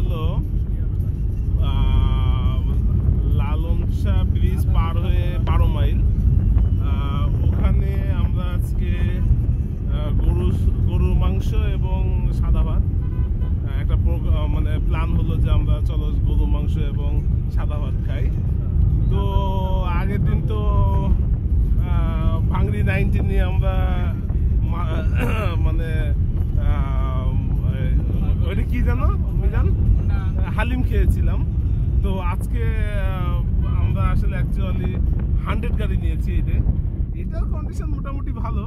হলো লালন শাহ ব্রিজ পার হয়ে 12 মাইল। ওখানে আমরা আজকে গরুর মাংস এবং সাদা ভাত একটা মানে প্ল্যান হলো যে আমরা চলো গরুর মাংস এবং সাদা ভাত খাই। তো আগের দিন তো ভাঙড়ি 90 নিয়ে আমরা মানে ওইটা কি জানো মিজান, হালিম খেয়েছিলাম। তো আজকে আমরা আসলে অ্যাকচুয়ালি 100 গাড়ি নিয়েছি। এটার কন্ডিশন মোটামুটি ভালো,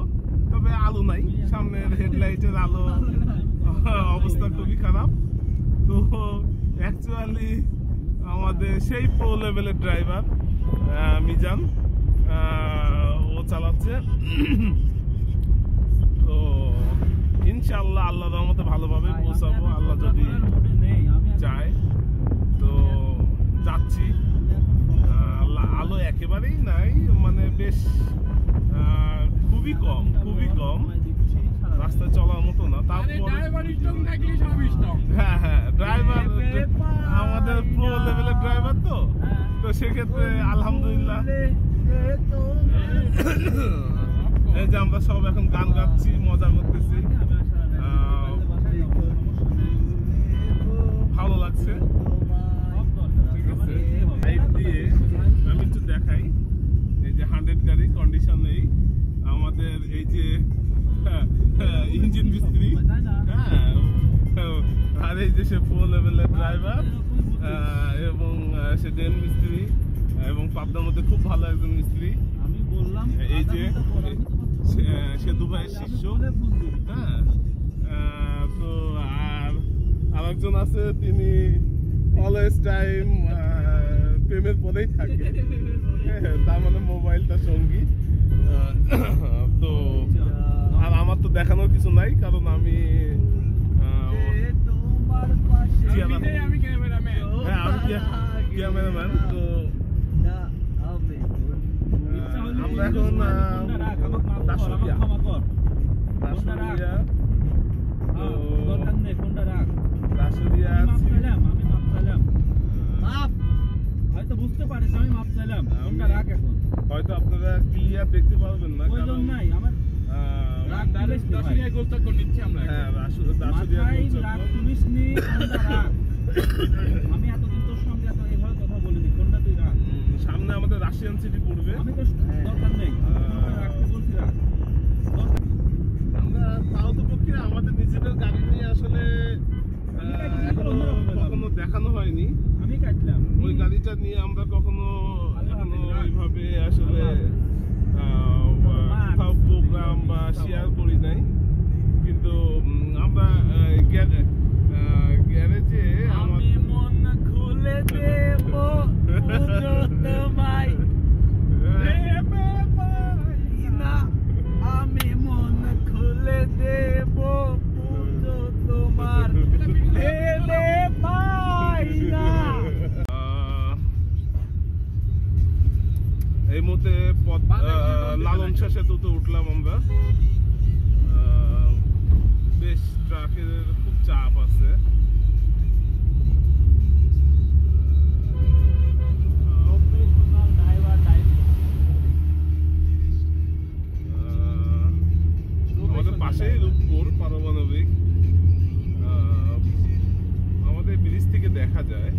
তবে আলো নাই, সামনের হেডলাইটের আলো অবস্থা খুবই খারাপ। তো অ্যাকচুয়ালি আমাদের সেই প্রো লেভেলের ড্রাইভার মিজান ও চালাচ্ছে। তো ইনশাআল্লাহ আল্লাহর রহমতে ভালোভাবে পৌঁছাবো, আল্লাহ যদি চায়। তো যাচ্ছি, আলো একেবারেই নাই, মানে বেশ খুবই কম রাস্তায় চলার মতো না। তারপর হ্যাঁ ড্রাইভার আমাদের প্রো লেভেলের ড্রাইভার, তো সেক্ষেত্রে আলহামদুলিল্লাহ এই যে আমরা সব এখন গান গাচ্ছি, মজা করতেছি, ভালো লাগছে। ঠিক আছে, লাইট দিয়ে আমি একটু দেখাই। এই যে 100 গাড়ি কন্ডিশন এই আমাদের, এই যে ইঞ্জিন মিস্ত্রি, আর এই যে সে প্রো লেভেলের ড্রাইভার এবং সে ডেন মিস্ত্রি এবং পাবনার মধ্যে খুব ভালো একজন মিস্ত্রি। আমি বললাম এই যে সে দুবাইয়ের শিষ্য। হ্যাঁ, তো আর আরেকজন আছে, তিনি অলওয়েজ টাইম প্রেমের পরেই থাকে, তার মানে মোবাইলটা সঙ্গী। তো আর আমার তো দেখানোর কিছু নাই, কারণ আমি ক্যামেরাম্যান। তো আমরা এখন হয়তো বুঝতে পারিস আমি মাপ চাইলাম, হয়তো আপনারা ক্লিয়ার দেখতে পারবেন না, কারণ আমার আমি এতদিন তোর সঙ্গে এভাবে কথা বলিনি, কোনটা তুই রাখ। সামনে আমাদের রাশিয়ান সিটি পড়বে, আমি তো দরকার নেই রাখতে বলছি রাখ। আমরা তাও তো পক্ষে আমাদের নিজেদের গাড়ি নিয়ে আসলে কখনো দেখানো হয়নি। আমি কাটলাম ওই গাড়িটা নিয়ে আমরা কখনো ওইভাবে আসলে কোথাও প্রোগ্রাম বা শেয়ার করি নাই। কিন্তু আমরা গ্যারেজে আমি মন খুলে দেব তোমায়, আমি মন খুলে দেব তোমার ফেলে পাই না। এই মুহূর্তে লালন শাহ সেতুতে উঠলাম আমরা। বেশ ট্রাফিকের খুব চাপ আছে। আমাদের পাশেই রূপপুর পারমাণবিক, আমাদের ব্রিজ থেকে দেখা যায়,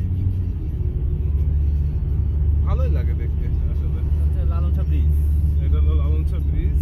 ভালোই লাগে দেখতে আসলে। লালন শাহ ব্রিজ, এটা হলো লালন শাহ ব্রিজ।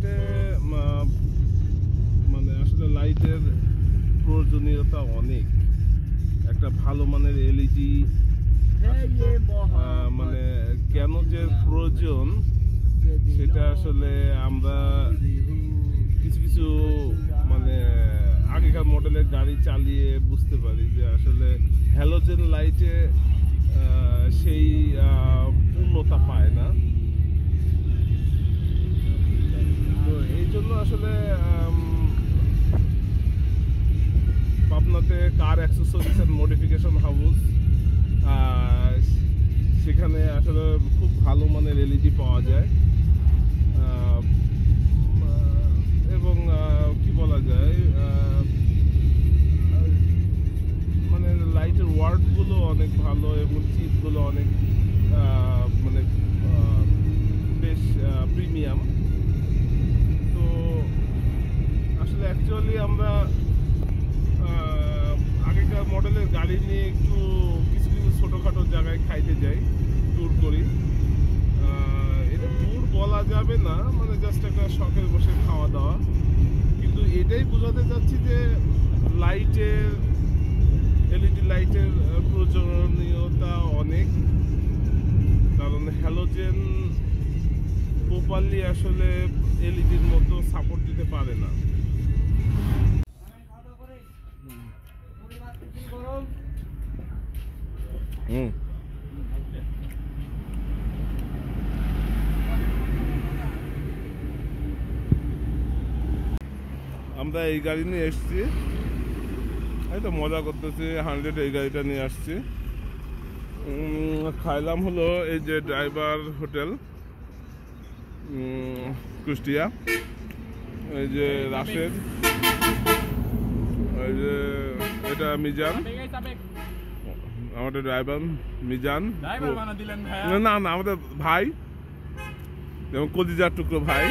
পাবনাতে মানে আসলে লাইটের প্রয়োজনীয়তা অনেক। একটা ভালো মানের এলইডি মানে কেন যে প্রয়োজন সেটা আসলে আমরা কিছু কিছু মানে আগেকার মডেলের গাড়ি চালিয়ে বুঝতে পারি যে আসলে হ্যালোজেন লাইটে সেই পূর্ণতা পায় না। তো এই জন্য আসলে পাবনাতে কার অ্যাক্সেসরিজ এন্ড মডিফিকেশন হাউস, সেখানে আসলে খুব ভালো মানের এলইডি পাওয়া যায় এবং কি বলা যায় মানে লাইটের ওয়ার্ডগুলো অনেক ভালো এবং চিপগুলো অনেক মানে বেশ প্রিমিয়াম। তো আসলে অ্যাকচুয়ালি আমরা আগেকার মডেলের গাড়ি নিয়ে একটু কিছু কিছু ছোটোখাটো জায়গায় খাইতে যাই, ট্যুর করি। এটা ট্যুর বলা যাবে না, মানে জাস্ট একটা শখের বসে খাওয়া দাওয়া। কিন্তু এটাই বোঝাতে চাচ্ছি যে লাইটের এলইডি লাইটের প্রয়োজনীয়তা অনেক, কারণ হ্যালোজেন প্রপারলি আসলে এলইডির মতো সাপোর্ট দিতে পারে না। আমরা এই গাড়ি নিয়ে এসছি, এই তো মজা করতেছি, 100 এই গাড়িটা নিয়ে আসছি। খাইলাম হলো এই যে ড্রাইভার হোটেল কুষ্টিয়া, এই যে রাশেদ, এই যে এটা মিজান, আমাদের ড্রাইভার মিজান, না না আমাদের ভাই এবং কলিজার টুকরো ভাই।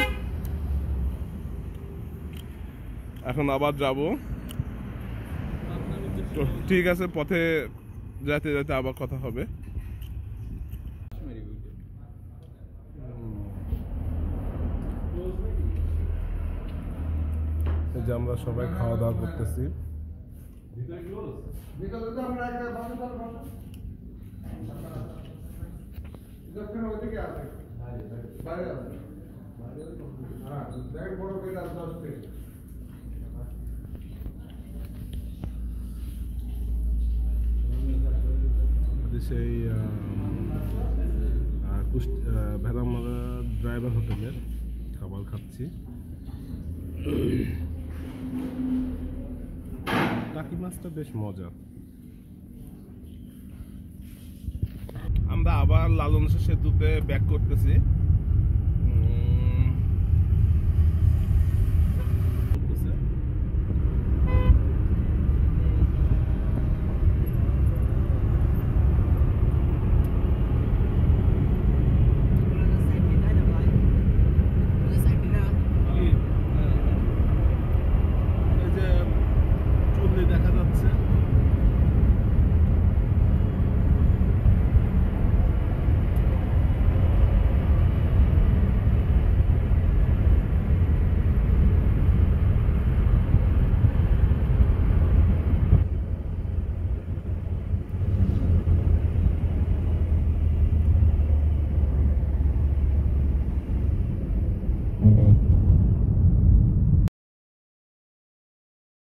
এখন আবার যাব, তো ঠিক আছে, পথে যেতে যেতে আবার কথা হবে। এই যে আমরা সবাই খাওয়া দাওয়া করতেছি। সেই ভেড়ামারা ড্রাইভার হোটেলের খাবার খাচ্ছি। টাকি মাছটা বেশ মজা। আমরা আবার লালন সেতুতে ব্যাক করতেছি।